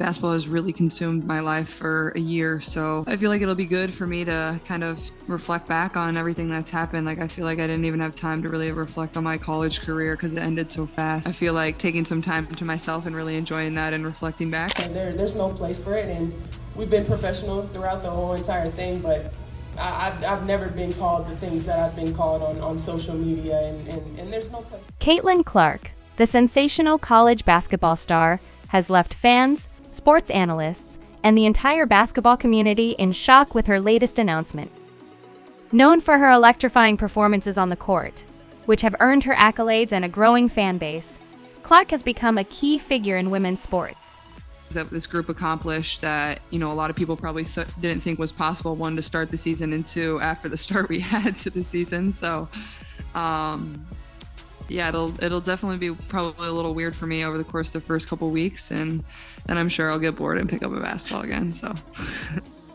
Basketball has really consumed my life for a year, so I feel like it'll be good for me to kind of reflect back on everything that's happened. Like, I feel like I didn't even have time to really reflect on my college career because it ended so fast. I feel like taking some time to myself and really enjoying that and reflecting back. There's no place for it, and we've been professional throughout the whole entire thing, but I've never been called the things that I've been called on social media, and there's no place. Caitlin Clark, the sensational college basketball star, has left fans, sports analysts, and the entire basketball community in shock with her latest announcement. Known for her electrifying performances on the court, which have earned her accolades and a growing fan base, Clark has become a key figure in women's sports. That this group accomplished that, a lot of people probably didn't think was possible, one, to start the season, and two, after the start we had to the season. So, yeah, it'll definitely be probably a little weird for me over the course of the first couple weeks, and then I'm sure I'll get bored and pick up a basketball again. So,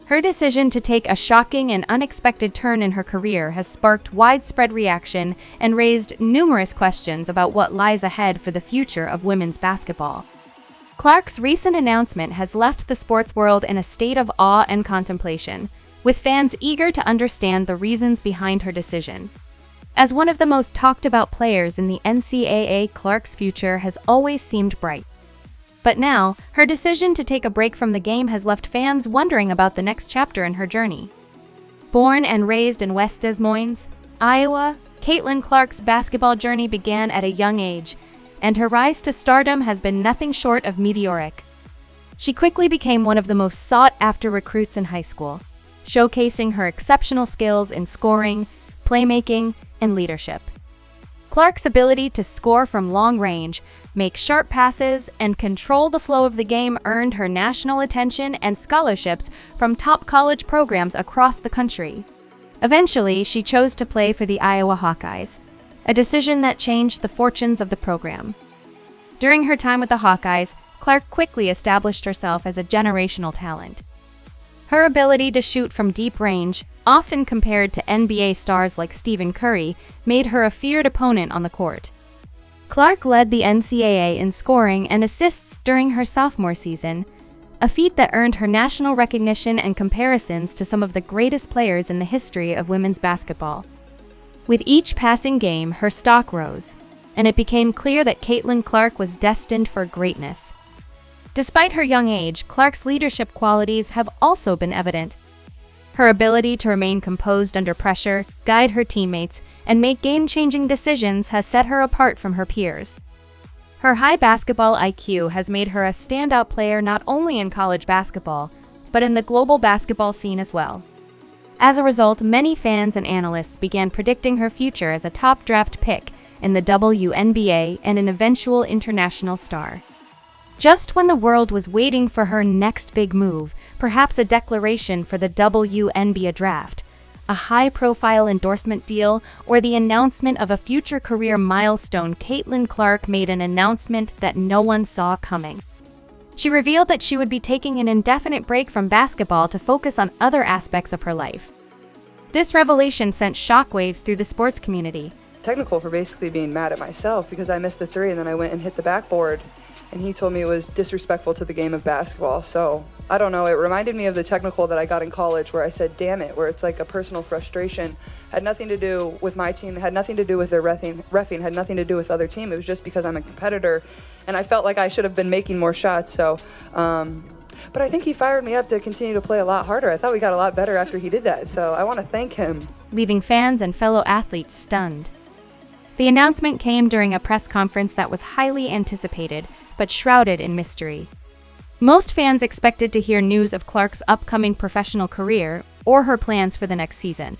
her decision to take a shocking and unexpected turn in her career has sparked widespread reaction and raised numerous questions about what lies ahead for the future of women's basketball. Clark's recent announcement has left the sports world in a state of awe and contemplation, with fans eager to understand the reasons behind her decision. As one of the most talked about players in the NCAA, Clark's future has always seemed bright. But now, her decision to take a break from the game has left fans wondering about the next chapter in her journey. Born and raised in West Des Moines, Iowa, Caitlin Clark's basketball journey began at a young age, and her rise to stardom has been nothing short of meteoric. She quickly became one of the most sought-after recruits in high school, showcasing her exceptional skills in scoring, playmaking, and leadership. Clark's ability to score from long range, make sharp passes, and control the flow of the game earned her national attention and scholarships from top college programs across the country. Eventually, she chose to play for the Iowa Hawkeyes, a decision that changed the fortunes of the program. During her time with the Hawkeyes, Clark quickly established herself as a generational talent. Her ability to shoot from deep range, often compared to NBA stars like Stephen Curry, made her a feared opponent on the court. Clark led the NCAA in scoring and assists during her sophomore season, a feat that earned her national recognition and comparisons to some of the greatest players in the history of women's basketball. With each passing game, her stock rose, and it became clear that Caitlin Clark was destined for greatness. Despite her young age, Clark's leadership qualities have also been evident. Her ability to remain composed under pressure, guide her teammates, and make game-changing decisions has set her apart from her peers. Her high basketball IQ has made her a standout player not only in college basketball, but in the global basketball scene as well. As a result, many fans and analysts began predicting her future as a top draft pick in the WNBA and an eventual international star. Just when the world was waiting for her next big move, perhaps a declaration for the WNBA draft, a high-profile endorsement deal, or the announcement of a future career milestone, Caitlin Clark made an announcement that no one saw coming. She revealed that she would be taking an indefinite break from basketball to focus on other aspects of her life. This revelation sent shockwaves through the sports community. Technical for basically being mad at myself because I missed the three and then I went and hit the backboard. And he told me it was disrespectful to the game of basketball. So, I don't know, it reminded me of the technical that I got in college where I said, damn it, where it's like a personal frustration. Had nothing to do with my team, had nothing to do with their reffing, had nothing to do with other team. It was just because I'm a competitor and I felt like I should have been making more shots. So, but I think he fired me up to continue to play a lot harder. I thought we got a lot better after he did that. So, I want to thank him. Leaving fans and fellow athletes stunned. The announcement came during a press conference that was highly anticipated, but shrouded in mystery. Most fans expected to hear news of Clark's upcoming professional career or her plans for the next season.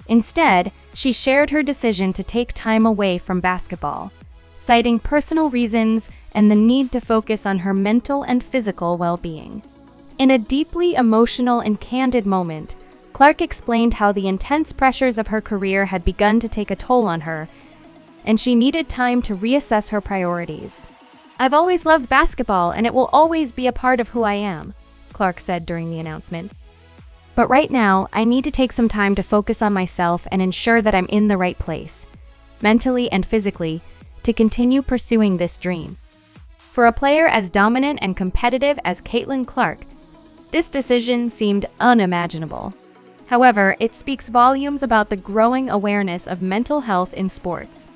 Instead, she shared her decision to take time away from basketball, citing personal reasons and the need to focus on her mental and physical well-being. In a deeply emotional and candid moment, Clark explained how the intense pressures of her career had begun to take a toll on her, and she needed time to reassess her priorities. "I've always loved basketball, and it will always be a part of who I am," Clark said during the announcement. "But right now, I need to take some time to focus on myself and ensure that I'm in the right place, mentally and physically, to continue pursuing this dream." For a player as dominant and competitive as Caitlin Clark, this decision seemed unimaginable. However, it speaks volumes about the growing awareness of mental health in sports.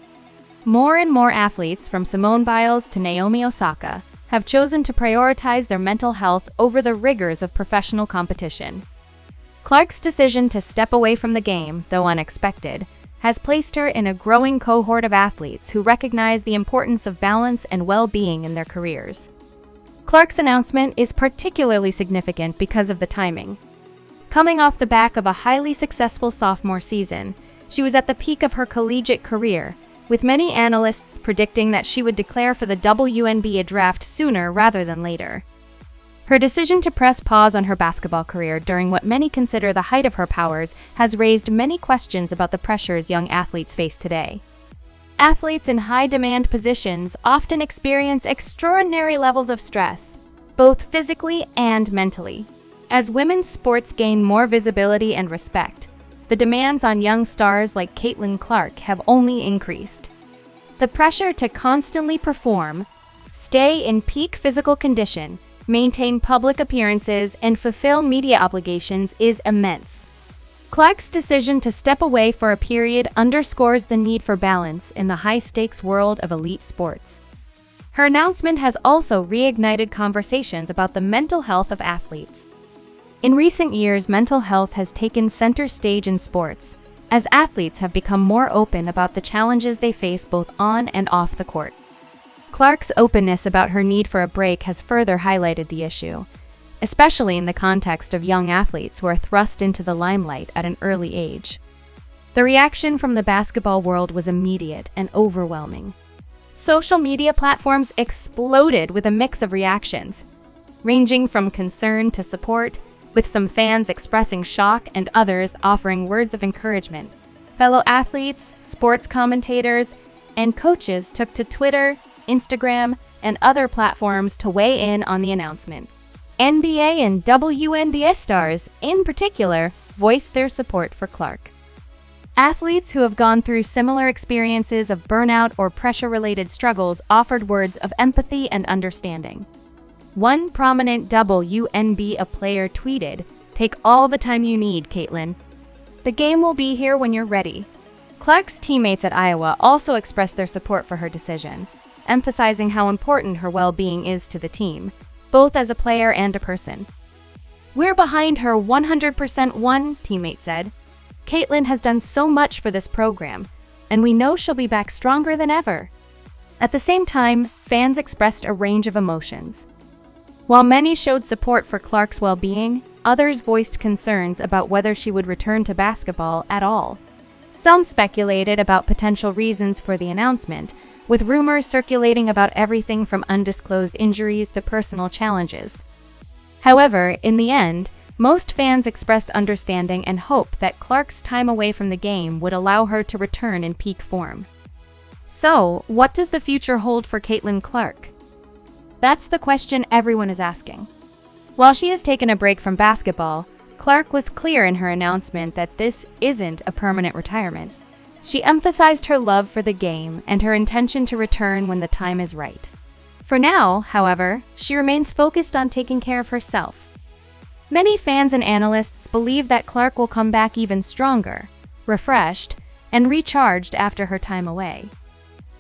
More and more athletes, from Simone Biles to Naomi Osaka, have chosen to prioritize their mental health over the rigors of professional competition. Clark's decision to step away from the game, though unexpected, has placed her in a growing cohort of athletes who recognize the importance of balance and well-being in their careers. Clark's announcement is particularly significant because of the timing. Coming off the back of a highly successful sophomore season, she was at the peak of her collegiate career, with many analysts predicting that she would declare for the WNBA draft sooner rather than later. Her decision to press pause on her basketball career during what many consider the height of her powers has raised many questions about the pressures young athletes face today. Athletes in high-demand positions often experience extraordinary levels of stress, both physically and mentally. As women's sports gain more visibility and respect, the demands on young stars like Caitlin Clark have only increased. The pressure to constantly perform, stay in peak physical condition, maintain public appearances, and fulfill media obligations is immense. Clark's decision to step away for a period underscores the need for balance in the high-stakes world of elite sports. Her announcement has also reignited conversations about the mental health of athletes. In recent years, mental health has taken center stage in sports, as athletes have become more open about the challenges they face both on and off the court. Clark's openness about her need for a break has further highlighted the issue, especially in the context of young athletes who are thrust into the limelight at an early age. The reaction from the basketball world was immediate and overwhelming. Social media platforms exploded with a mix of reactions, ranging from concern to support, with some fans expressing shock and others offering words of encouragement. Fellow athletes, sports commentators, and coaches took to Twitter, Instagram, and other platforms to weigh in on the announcement. NBA and WNBA stars, in particular, voiced their support for Clark. Athletes who have gone through similar experiences of burnout or pressure-related struggles offered words of empathy and understanding. One prominent WNBA player tweeted, "Take all the time you need, Caitlin. The game will be here when you're ready." Clark's teammates at Iowa also expressed their support for her decision, emphasizing how important her well-being is to the team, both as a player and a person. "We're behind her 100%," one teammate said. "Caitlin has done so much for this program, and we know she'll be back stronger than ever." At the same time, fans expressed a range of emotions. While many showed support for Clark's well-being, others voiced concerns about whether she would return to basketball at all. Some speculated about potential reasons for the announcement, with rumors circulating about everything from undisclosed injuries to personal challenges. However, in the end, most fans expressed understanding and hope that Clark's time away from the game would allow her to return in peak form. So, what does the future hold for Caitlin Clark? That's the question everyone is asking. While she has taken a break from basketball, Clark was clear in her announcement that this isn't a permanent retirement. She emphasized her love for the game and her intention to return when the time is right. For now, however, she remains focused on taking care of herself. Many fans and analysts believe that Clark will come back even stronger, refreshed, and recharged after her time away.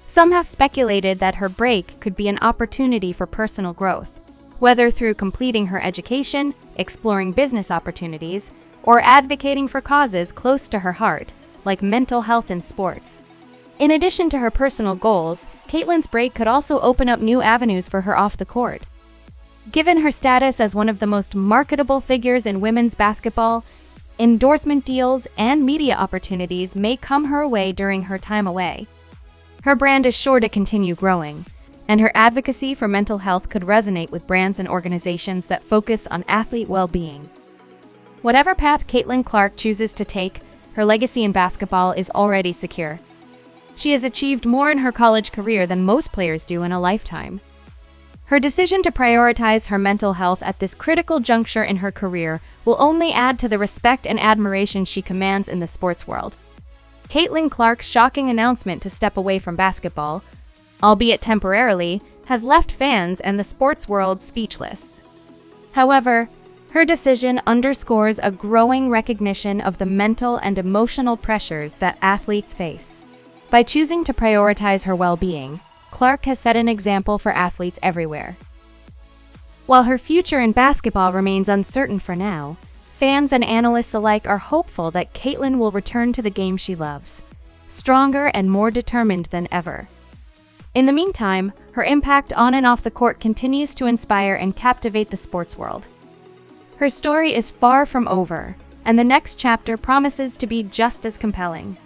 Some have speculated that her break could be an opportunity for personal growth, whether through completing her education, exploring business opportunities, or advocating for causes close to her heart, like mental health in sports. In addition to her personal goals, Caitlin's break could also open up new avenues for her off the court. Given her status as one of the most marketable figures in women's basketball, endorsement deals and media opportunities may come her way during her time away. Her brand is sure to continue growing, and her advocacy for mental health could resonate with brands and organizations that focus on athlete well-being. Whatever path Caitlin Clark chooses to take, her legacy in basketball is already secure. She has achieved more in her college career than most players do in a lifetime. Her decision to prioritize her mental health at this critical juncture in her career will only add to the respect and admiration she commands in the sports world. Caitlin Clark's shocking announcement to step away from basketball, albeit temporarily, has left fans and the sports world speechless. However, her decision underscores a growing recognition of the mental and emotional pressures that athletes face. By choosing to prioritize her well-being, Clark has set an example for athletes everywhere. While her future in basketball remains uncertain for now, fans and analysts alike are hopeful that Caitlin will return to the game she loves, stronger and more determined than ever. In the meantime, her impact on and off the court continues to inspire and captivate the sports world. Her story is far from over, and the next chapter promises to be just as compelling.